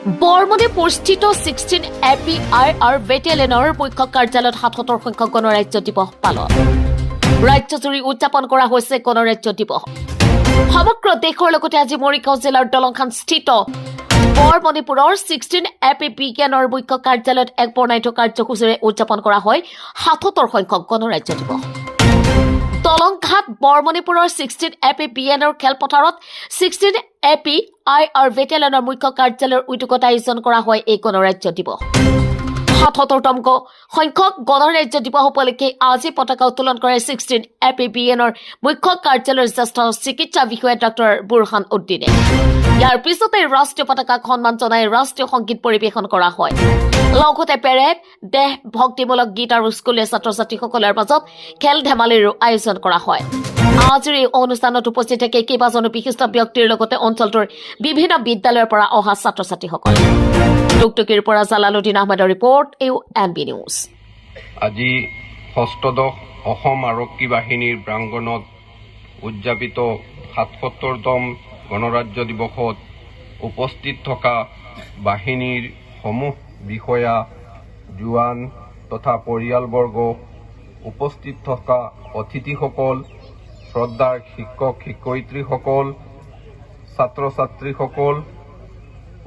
বৰমণিপুৰস্থিত 16 APIR বেটেলিয়নৰ মুখ্য কাৰ্যালয়ত ৭৭ সংখ্যক গণৰাজ্য দিৱস পালন। ৰাজ্যজুৰি উদযাপন কৰা হৈছে গণৰাজ্য দিৱস। সমগ্ৰ দেশৰ লগতে আজি মৰিগাঁও জিলাৰ দলংখানস্থিত বৰমণিপুৰৰ 16 AP বিজ্ঞানৰ মুখ্য কাৰ্যালয়ত এক বৰ্ণাঢ্য কাৰ্যসূচীৰে উদযাপন কৰা হয় ৭৭ সংখ্যক গণৰাজ্য দিৱস। দলংঘাট বৰমণিপুৰৰ 16 AP বিএনৰ খেলপথাৰত 16 APIR বেটেলিয়নৰ মুখ্য কাৰ্যালয়ৰ উদ্যোগত আয়োজন কৰা হয় এই গণৰাজ্য দিৱস। ৭৭তম সংখ্যক গণৰাজ্য দিৱস উপলক্ষে আজি পতাকা উত্তোলন কৰে 16 AP বিএনৰ মুখ্য কাৰ্যালয়ৰ জ্যেষ্ঠ চিকিৎসা বিষয়া ডাক্তৰ বুৰহান উদ্দিনে। ইয়াৰ পিছতে ৰাষ্ট্ৰীয় পতাকাক সন্মান জনাই ৰাষ্ট্ৰীয় সংগীত পৰিৱেশন কৰা হয়। লগতে পেৰেড, দেশ ভক্তিমূলক গীত আৰু স্কুলীয়া ছাত্ৰ ছাত্ৰীসকলৰ মাজত খেল ধেমালিৰো আয়োজন কৰা হয়। আজিৰ এই অনুষ্ঠানত উপস্থিত থাকে কেইবাজনো বিশিষ্ট ব্যক্তিৰ লগতে অঞ্চলটোৰ বিভিন্ন বিদ্যালয়ৰ পৰা অহা ছাত্ৰ ছাত্ৰীসকল। টুকটুকিৰ পৰা জালালুদ্দিন আহমেদৰ ৰিপৰ্ট, UNB নিউজ। আজি ষষ্ঠদশ অসম আৰক্ষী বাহিনীৰ প্ৰাংগণত উদযাপিত ৭৭তম গণৰাজ্য দিৱসত উপস্থিত থকা বাহিনীৰ সমূহ বিষয়া, জোৱান তথা পৰিয়ালবৰ্গ, উপস্থিত থকা অতিথিসকল, শ্ৰদ্ধাৰ শিক্ষক শিক্ষয়িত্ৰীসকল, ছাত্ৰ ছাত্ৰীসকল,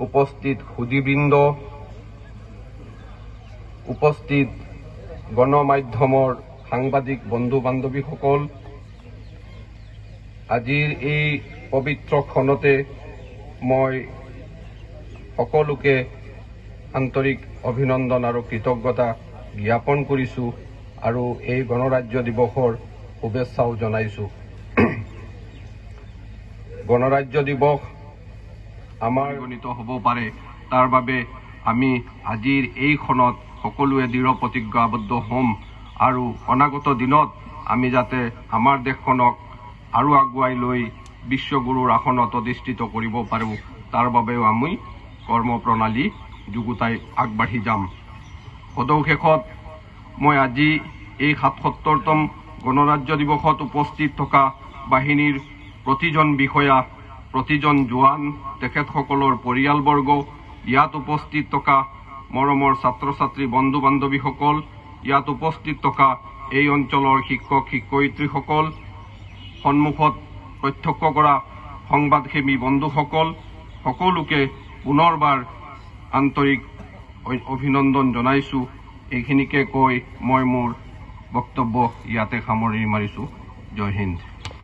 উপস্থিত সুধীবৃন্দ, উপস্থিত গণমাধ্যমৰ সাংবাদিক বন্ধু বান্ধৱীসকল, আজিৰ এই পবিত্ৰ ক্ষণতে মই সকলোকে আন্তৰিক অভিনন্দন আৰু কৃতজ্ঞতা জ্ঞাপন কৰিছোঁ আৰু এই গণৰাজ্য দিৱসৰ শুভেচ্ছাও জনাইছোঁ। গণৰাজ্য দিৱস আমাৰ গণিত হ'ব পাৰে, তাৰ বাবে আমি আজিৰ এই ক্ষণত সকলোৱে দৃঢ় প্ৰতিজ্ঞাবদ্ধ হ'ম আৰু অনাগত দিনত আমি যাতে আমাৰ দেশখনক আৰু আগুৱাই লৈ বিশ্বগুৰুৰ আসনত অধিষ্ঠিত কৰিব পাৰোঁ, তাৰ বাবেও আমি কৰ্মপ্ৰণালী যুগুতাই আগবাঢ়ি যাম। সদৌশেষত মই আজি এই ৭৭তম গণৰাজ্য দিৱসত উপস্থিত থকা বাহিনীৰ প্ৰতিজন বিষয়া, প্ৰতিজন জোৱান, তেখেতসকলৰ পৰিয়ালবৰ্গ, ইয়াত উপস্থিত থকা মৰমৰ ছাত্ৰ ছাত্ৰী বন্ধু বান্ধৱীসকল, ইয়াত উপস্থিত থকা এই অঞ্চলৰ শিক্ষক শিক্ষয়িত্ৰীসকল, সন্মুখত প্ৰত্যক্ষ কৰা সংবাদসেৱী বন্ধুসকল, সকলোকে পুনৰবাৰ আন্তৰিক অভিনন্দন জনাইছোঁ। এইখিনিকে কৈ মই মোৰ বক্তব্য ইয়াতে সামৰি মাৰিছোঁ। জয় হিন্দ।